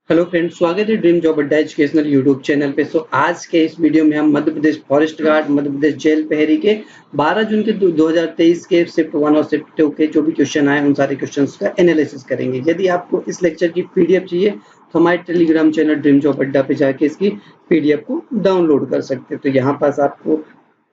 Hello friends, स्वागत है dream job अड्डा एजुकेशनल यूट्यूब चैनल पे। आज के इस वीडियो में हम Madhya Pradesh forest guard, Madhya Pradesh jail प्रहरी के 12 जून के 2023 के शिफ्ट 1 और शिफ्ट 2 के जो भी क्वेश्चन आए उन सारे क्वेश्चंस का एनालिसिस करेंगे। यदि आपको इस लेक्चर की पीडीएफ चाहिए तो हमारे टेलीग्राम चैनल ड्रीम जॉब अड्डा पे जाके इसकी पीडीएफ को डाउनलोड कर सकते हैं। तो यहाँ पास आपको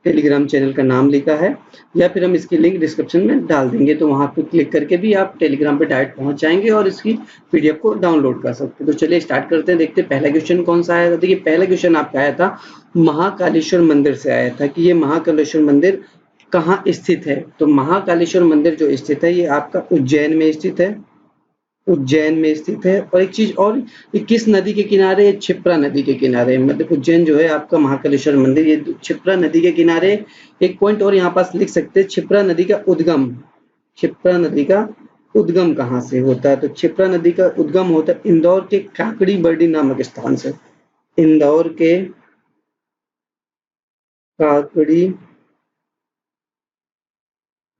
टेलीग्राम चैनल का नाम लिखा है या फिर हम इसकी लिंक डिस्क्रिप्शन में डाल देंगे, तो वहां पे क्लिक करके भी आप टेलीग्राम पे डायरेक्ट पहुंच जाएंगे और इसकी पीडीएफ को डाउनलोड कर सकते हैं। तो चलिए स्टार्ट करते हैं, देखते हैं पहला क्वेश्चन कौन सा आया था। देखिए पहला क्वेश्चन आपका आया था महाकालेश्वर मंदिर से आया था कि ये महाकालेश्वर मंदिर कहाँ स्थित है। तो महाकालेश्वर मंदिर जो स्थित है ये आपका उज्जैन में स्थित है, उज्जैन में स्थित है। और एक चीज और, ये किस नदी के किनारे है? क्षिप्रा नदी के किनारे। मतलब उज्जैन जो है आपका महाकालेश्वर मंदिर ये क्षिप्रा नदी के किनारे। एक पॉइंट और यहाँ पास लिख सकते हैं, क्षिप्रा नदी का उद्गम, क्षिप्रा नदी का उद्गम कहाँ से होता है? तो क्षिप्रा नदी का उद्गम होता है इंदौर के काकड़ी बर्डी नामक स्थान से। इंदौर के काकड़ी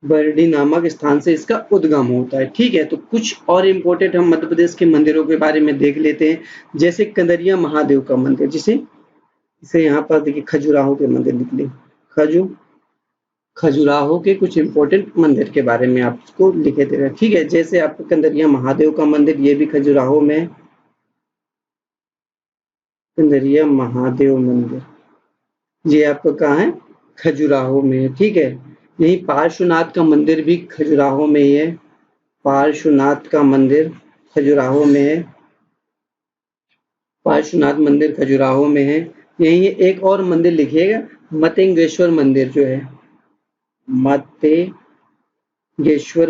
बरडी नामक स्थान से इसका उद्गम होता है। ठीक है, तो कुछ और इम्पोर्टेंट हम मध्य प्रदेश के मंदिरों के बारे में देख लेते हैं। जैसे कंदरिया महादेव का मंदिर, जिसे इसे यहाँ पर देखिए खजुराहो के मंदिर लिख लें। खजुराहो के कुछ इम्पोर्टेंट मंदिर के बारे में आपको लिखे दे रहे हैं। ठीक है, जैसे आपका कंदरिया महादेव का मंदिर, ये भी खजुराहो में, कंदरिया महादेव मंदिर ये आपका कहाँ है? खजुराहो में है। ठीक है, यही पार्श्वनाथ का मंदिर भी खजुराहो में ही है। पार्श्वनाथ का मंदिर खजुराहो में है, पार्श्वनाथ मंदिर खजुराहो में है। यही एक और मंदिर लिखिएगा, मतेंगेश्वर मंदिर जो है, मतेंगेश्वर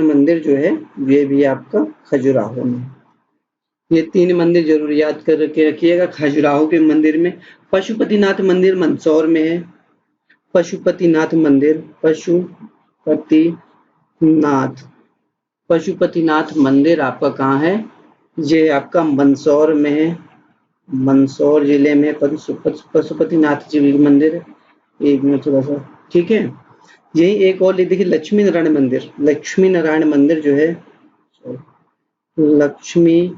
मंदिर जो है ये भी आपका खजुराहो में। ये 3 मंदिर जरूर याद करके रखिएगा खजुराहो के मंदिर में। पशुपतिनाथ मंदिर मंदसौर में है, पशुपतिनाथ मंदिर, पशुपतिनाथ मंदिर आपका कहाँ है? ये आपका मंदसौर में है, मंदसौर जिले में पशुपतिनाथ जी मंदिर। एक मिनट थोड़ा सा, ठीक है। यही एक और लिख देखिए, लक्ष्मी नारायण मंदिर, लक्ष्मी नारायण मंदिर जो है, लक्ष्मी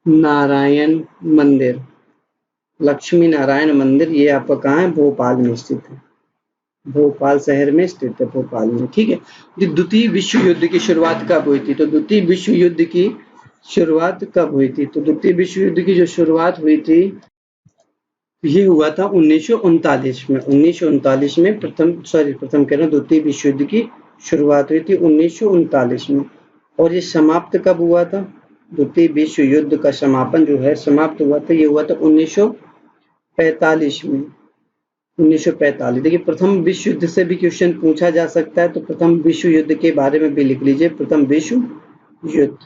नारायण मंदिर, लक्ष्मी नारायण मंदिर ये आपका कहाँ है? भोपाल में स्थित है, भोपाल शहर में स्थित है, भोपाल में। ठीक है, द्वितीय विश्व युद्ध की शुरुआत कब हुई थी? तो द्वितीय विश्व युद्ध की शुरुआत कब हुई थी? तो द्वितीय विश्व युद्ध की जो शुरुआत हुई थी ये हुआ था 1939 में। 1939 में प्रथम कह रहा हूँ, द्वितीय विश्व युद्ध की शुरुआत हुई थी 1939 में। और ये समाप्त कब हुआ था? द्वितीय विश्व युद्ध का समापन जो है, समाप्त हुआ था, ये हुआ था 1945 में। 1945। देखिए प्रथम विश्व युद्ध से भी क्वेश्चन पूछा जा सकता है, तो प्रथम विश्व युद्ध के बारे में भी लिख लीजिए। प्रथम विश्व युद्ध,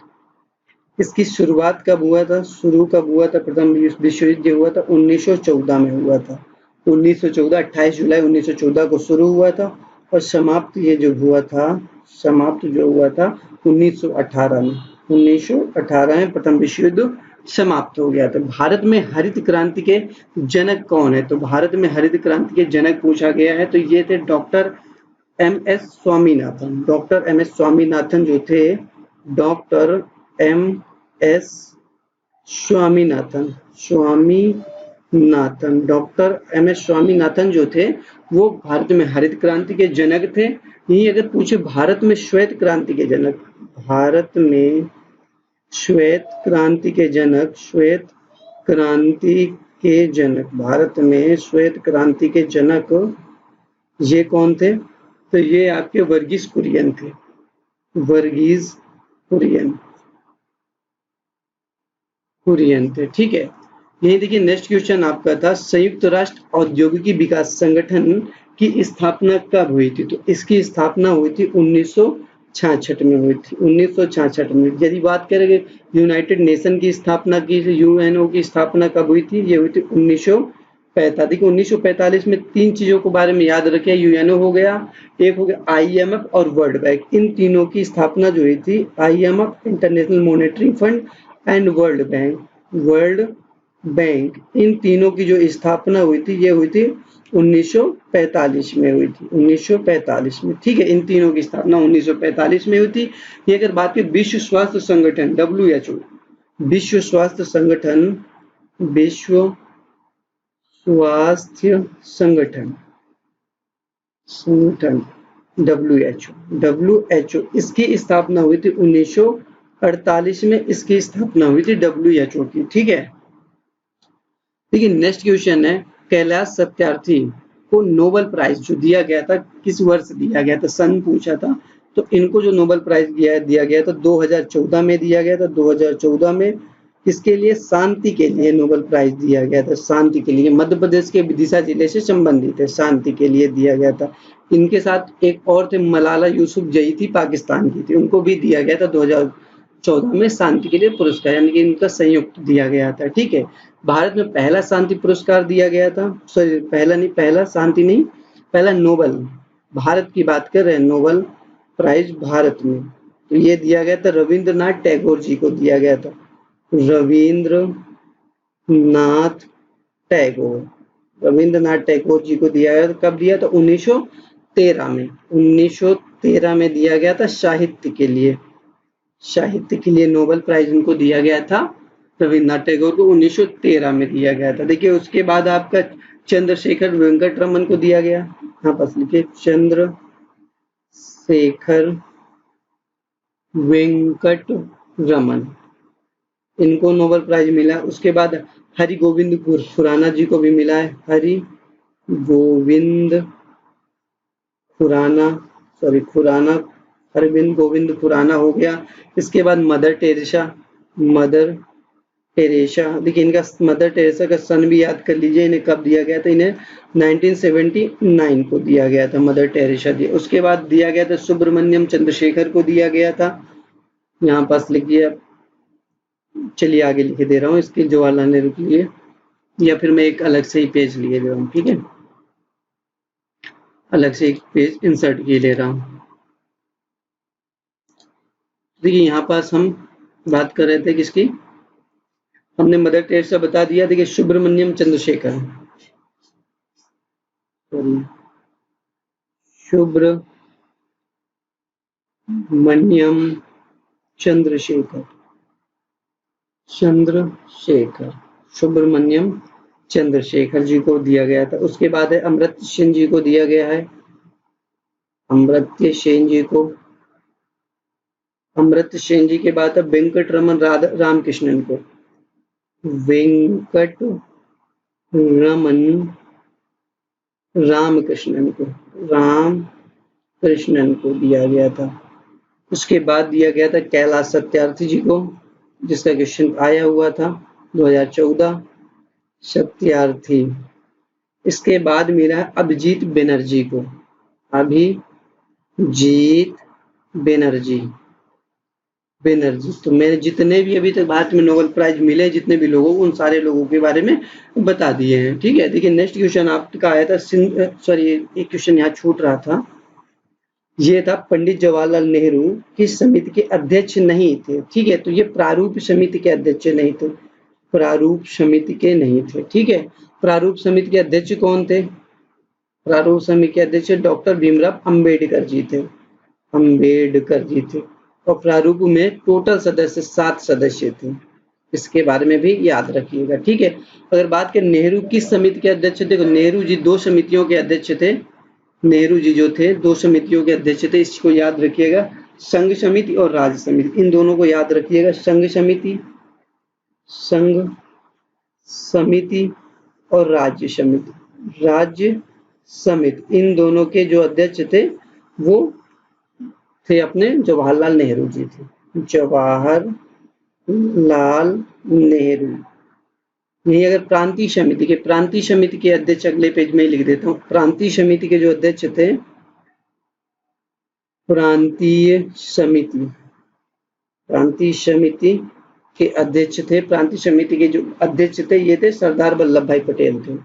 इसकी शुरुआत कब हुआ था? शुरू कब हुआ था? प्रथम विश्व युद्ध हुआ था 1914 में हुआ था। 1914, 28 जुलाई 1914 को शुरू हुआ था और समाप्त ये जो हुआ था, समाप्त जो हुआ था 1918 में। 1918 में प्रथम विश्व युद्ध समाप्त हो गया था। भारत में हरित क्रांति के जनक कौन है? तो भारत में हरित क्रांति के जनक पूछा गया है, तो ये थे doctor M S. Swaminathan. Doctor M S. Swaminathan जो थे, doctor M S. Swaminathan, doctor M S. Swaminathan जो थे वो भारत में हरित क्रांति के जनक थे। यही अगर पूछे भारत में श्वेत क्रांति के जनक, भारत में श्वेत क्रांति के जनक, श्वेत क्रांति के जनक, भारत में श्वेत क्रांति के जनक ये कौन थे? तो ये आपके वर्गीस कुरियन थे, वर्गीस कुरियन थे। ठीक है, यही देखिए नेक्स्ट क्वेश्चन आपका था, संयुक्त राष्ट्र औद्योगिकी विकास संगठन की स्थापना कब हुई थी? तो इसकी स्थापना हुई थी 1966 में हुई थी, 1966 में। यदि बात करेंगे यूनाइटेड नेशन की स्थापना की, यूएनओ की स्थापना कब हुई थी? ये हुई थी 1945। 1945 में 3 चीजों के बारे में याद रखें, यूएनओ हो गया, एक हो गया आईएमएफ और वर्ल्ड बैंक। इन तीनों की स्थापना जो हुई थी, IMF international monetary fund and world bank, इन तीनों की जो स्थापना हुई थी ये हुई थी 1945 में हुई थी, 1945 में। ठीक है, इन तीनों की स्थापना 1945 में हुई थी। ये अगर बात की विश्व स्वास्थ्य संगठन WHO, विश्व स्वास्थ्य संगठन, विश्व स्वास्थ्य संगठन WHO इसकी स्थापना हुई थी 1948 में, इसकी स्थापना हुई थी WHO की। ठीक है, देखिए नेक्स्ट क्वेश्चन है, कैलाश सत्यार्थी को नोबेल प्राइज जो दिया गया था किस वर्ष दिया गया था, सन पूछा था। तो इनको जो नोबेल प्राइज दिया गया था 2014 में दिया गया था। 2014 में किसके लिए, शांति के लिए नोबेल प्राइज दिया गया था, शांति के लिए। मध्य प्रदेश के विदिशा जिले से संबंधित है, शांति के लिए दिया गया था। इनके साथ एक और थे, मलाला यूसुफजई थी, पाकिस्तान की थी, उनको भी दिया गया था 2014 में शांति के लिए पुरस्कार, यानी कि इनका संयुक्त दिया गया था। ठीक है, भारत में पहला शांति पुरस्कार दिया गया था, सॉरी पहला शांति नहीं, पहला नोबेल, भारत की बात कर रहे हैं, नोबेल प्राइज भारत में तो ये दिया गया था रविंद्रनाथ टैगोर जी को दिया गया था। रविंद्रनाथ टैगोर जी को दिया गया था। कब दिया था, 1913 में। 1913 में दिया गया था साहित्य के लिए, साहित्य के लिए नोबेल प्राइज उनको दिया गया था, रविन्द्रनाथ टैगोर को 1913 में दिया गया था। देखिए उसके बाद आपका चंद्रशेखर वेंकट रमन को दिया गया, यहाँ पास लिखिए चंद्रशेखर वेंकट रमन, इनको नोबेल प्राइज मिला। उसके बाद हरि गोविंद खुराना जी को भी मिला है, हरि गोविंद खुराना हो गया। इसके बाद मदर टेरेसा, देखिए इनका मदर टेरेसा का सन भी याद कर लीजिए, इन्हें कब दिया गया था, इन्हें 1979 को दिया गया था, मदर टेरेसा दी। उसके बाद दिया गया था सुब्रमण्यम चंद्रशेखर को दिया गया था, यहाँ पास लिखिए, चलिए आगे लिखे दे रहा हूँ, इसके जवाहरलाल नेहरू के लिए, या फिर मैं एक अलग से ही पेज लिए दे रहा हूँ। ठीक है, अलग से एक पेज इंसर्ट किए ले रहा हूँ। देखिए यहाँ पास हम बात कर रहे थे किसकी, हमने मदर टेरेसा बता दिया। देखिए सुब्रमण्यम चंद्रशेखर, सुब्रमण्यम चंद्रशेखर जी को दिया गया था। उसके बाद है अमर्त्य सेन जी को दिया गया है, अमर्त्य सेन जी के बाद वेंकट रमन रामकृष्णन को, वेंकट रमन रामकृष्णन को दिया गया था। उसके बाद दिया गया था कैलाश सत्यार्थी जी को, जिसका क्वेश्चन आया हुआ था 2014, सत्यार्थी। इसके बाद मिला अभिजीत बनर्जी को, अभिजीत बनर्जी। तो मैंने जितने भी अभी तक भारत में नोबेल प्राइज मिले, जितने भी लोगों को, उन सारे लोगों के बारे में बता दिए हैं। ठीक है, देखिए नेक्स्ट क्वेश्चन आपका आया था, सॉरी एक क्वेश्चन यहाँ छूट रहा था, ये था पंडित जवाहरलाल नेहरू की समिति के अध्यक्ष नहीं थे। ठीक है, तो ये प्रारूप समिति के अध्यक्ष नहीं थे, प्रारूप समिति के नहीं थे। ठीक है, प्रारूप समिति के अध्यक्ष कौन थे, प्रारूप समिति के अध्यक्ष डॉक्टर भीमराव अंबेडकर जी थे, और प्रारूप में टोटल सदस्य 7 सदस्य थे, इसके बारे में भी याद रखिएगा। ठीक है, अगर बात करें नेहरू किस समिति के अध्यक्ष थे, तो नेहरू जी 2 समितियों के अध्यक्ष थे, नेहरू जी जो थे 2 समितियों के अध्यक्ष थे, इसको याद रखिएगा, संघ समिति और राज्य समिति, इन दोनों को याद रखिएगा, संघ समिति और राज्य समिति, इन दोनों के जो अध्यक्ष थे वो थे अपने जवाहरलाल नेहरू जी थे, जवाहरलाल नेहरू। यही अगर प्रांतीय समिति के अध्यक्ष, अगले पेज में ही लिख देता हूँ, प्रांतीय समिति के जो अध्यक्ष थे, प्रांतीय समिति के अध्यक्ष थे, प्रांतीय समिति के जो अध्यक्ष थे ये थे सरदार वल्लभ भाई पटेल थे,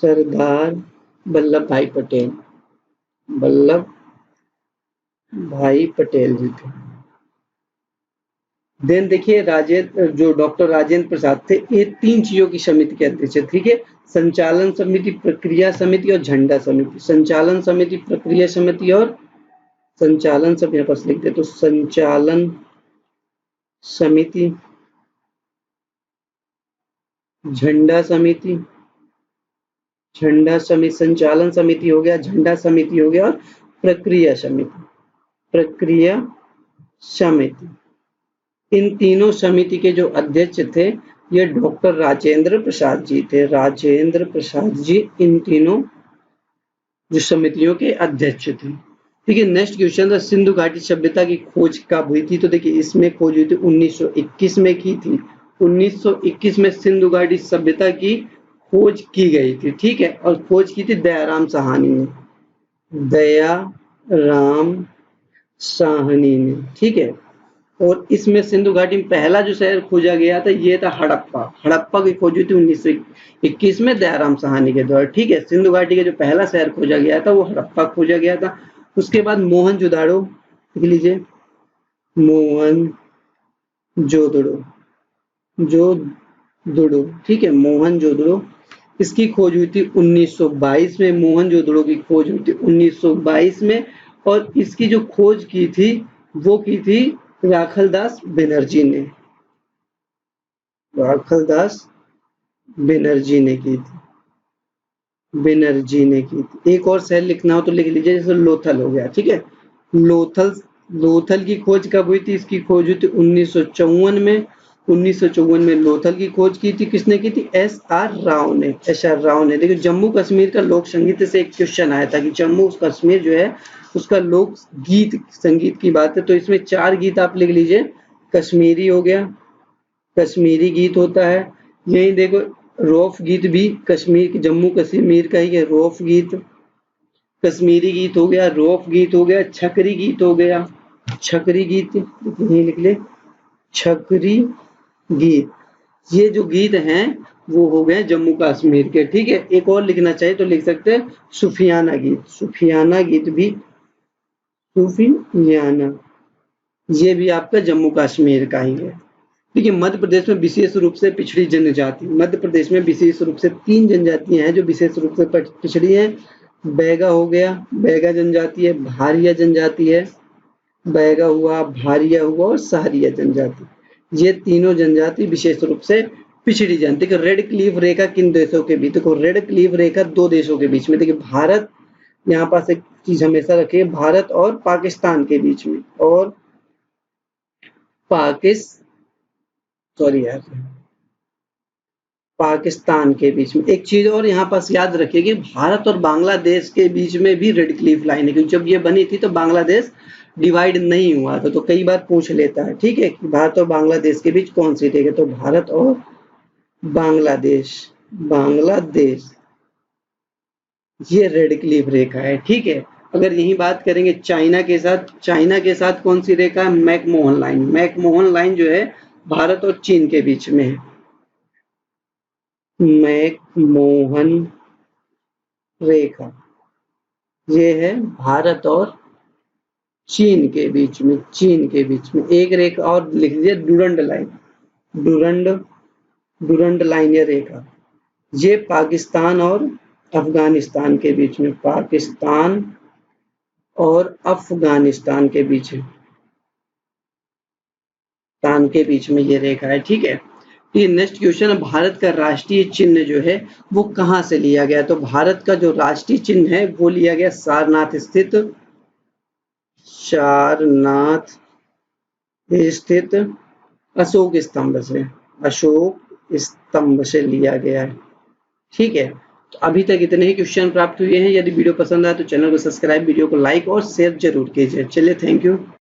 सरदार वल्लभ भाई पटेल जी थे। देन देखिए जो डॉक्टर राजेंद्र प्रसाद थे, ये 3 चीजों की समिति के अध्यक्ष। ठीक है, संचालन समिति, प्रक्रिया समिति और झंडा समिति। संचालन समिति, प्रक्रिया समिति और संचालन सब यहाँ पास लिख दे, तो संचालन समिति, झंडा समिति, झंडा समिति, संचालन समिति हो गया, झंडा समिति हो गया, और प्रक्रिया समिति, प्रक्रिया समिति। इन तीनों समिति के जो अध्यक्ष थे ये डॉक्टर राजेंद्र प्रसाद जी थे। राजेंद्र प्रसाद जी इन तीनों जो समितियों के अध्यक्ष थे। ठीक है, नेक्स्ट क्वेश्चन था सिंधु घाटी सभ्यता की खोज कब हुई थी? तो देखिए इसमें खोज हुई थी 1921 में की थी। 1921 में सिंधु घाटी सभ्यता की खोज की गई थी। ठीक है, और खोज की थी दयाराम साहनी ने, दयाराम साहनी ने। ठीक है, और इसमें सिंधु घाटी में पहला जो शहर खोजा गया था ये था हड़प्पा। हड़प्पा की खोज हुई थी 1921 में दयाराम साहनी के द्वारा। ठीक है, सिंधु घाटी का जो पहला शहर खोजा गया था वो हड़प्पा खोजा गया था। उसके बाद मोहनजोदाड़ो, लिख लीजिए, मोहनजोदड़ो, जोदड़ो। ठीक है, मोहनजोदड़ो, इसकी खोज हुई थी 1922 में। मोहनजोदड़ो की खोज हुई थी 1922 में, और इसकी जो खोज की थी वो की थी राखलदास बनर्जी ने, राखलदास बनर्जी ने की थी, बनर्जी ने की थी। एक और शहर लिखना हो तो लिख लीजिए, जैसे लोथल हो गया। ठीक है, लोथल, लोथल की खोज कब हुई थी? इसकी खोज हुई थी 1954 में। 1954 में लोथल की खोज की थी। किसने की थी? एस आर राव ने, एस आर राव ने। देखिए जम्मू कश्मीर का लोक संगीत से एक क्वेश्चन आया था कि जम्मू कश्मीर जो है उसका लोक गीत संगीत की बात है, तो इसमें 4 गीत आप लिख लीजिए। कश्मीरी हो गया, कश्मीरी गीत होता है। यही देखो रौफ गीत भी कश्मीर की, जम्मू कश्मीर का ही है। रौफ गीत, कश्मीरी गीत हो गया, रौफ गीत हो गया, छकरी गीत हो गया, छकरी गीत यही लिख ले, छकरी गीत। ये जो गीत हैं वो हो गए जम्मू कश्मीर के। ठीक है, एक और लिखना चाहिए तो लिख सकते हैं सूफियाना गीत, सूफियाना गीत भी, सूफियाना, ये भी आपका जम्मू कश्मीर का ही है। ठीक है, मध्य प्रदेश में विशेष रूप से पिछड़ी जनजाति, मध्य प्रदेश में विशेष रूप से 3 जनजातियां हैं जो विशेष रूप से पिछड़ी हैं। बैगा हो गया, बैगा जनजाति है, भारिया जनजाति है, बैगा हुआ, भारिया हुआ और सहारिया जनजाति। ये तीनों जनजाति विशेष रूप से पिछड़ी जनजाति। देखिए रेड क्लिफ रेखा किन देशों के बीच? देखो रेड क्लिफ रेखा 2 देशों के बीच में। देखिए भारत, यहाँ पास एक चीज हमेशा रखिए, भारत और पाकिस्तान के बीच में, और पाकिस्तान के बीच में। एक चीज और यहाँ पास याद रखिए कि भारत और बांग्लादेश के बीच में भी रेड क्लिफ लाइन है, क्योंकि जब ये बनी थी तो बांग्लादेश डिवाइड नहीं हुआ था, तो कई बार पूछ लेता है। ठीक है, कि भारत और बांग्लादेश के बीच कौन सी रेखा? तो भारत और बांग्लादेश, बांग्लादेश, ये रेड क्लिफ रेखा है। ठीक है, अगर यही बात करेंगे चाइना के साथ, चाइना के साथ कौन सी रेखा है? McMahon line. मैकमोहन लाइन जो है भारत और चीन के बीच में है, मैकमोहन रेखा, ये है भारत और चीन के बीच में, चीन के बीच में। एक रेखा और लिख लीजिए, Durand line, Durand, Durand line ये रेखा, ये पाकिस्तान और अफगानिस्तान के बीच में, पाकिस्तान और अफगानिस्तान के बीच है, तान के बीच में ये रेखा है। ठीक है, ये नेक्स्ट क्वेश्चन है, भारत का राष्ट्रीय चिन्ह जो है वो कहाँ से लिया गया? तो भारत का जो राष्ट्रीय चिन्ह है वो लिया गया सारनाथ स्थित, सारनाथ स्थित अशोक स्तंभ से, अशोक स्तंभ से लिया गया है। ठीक है, तो अभी तक इतने ही क्वेश्चन प्राप्त हुए हैं। यदि वीडियो पसंद आए तो चैनल को सब्सक्राइब, वीडियो को लाइक और शेयर जरूर कीजिए। चलिए, थैंक यू।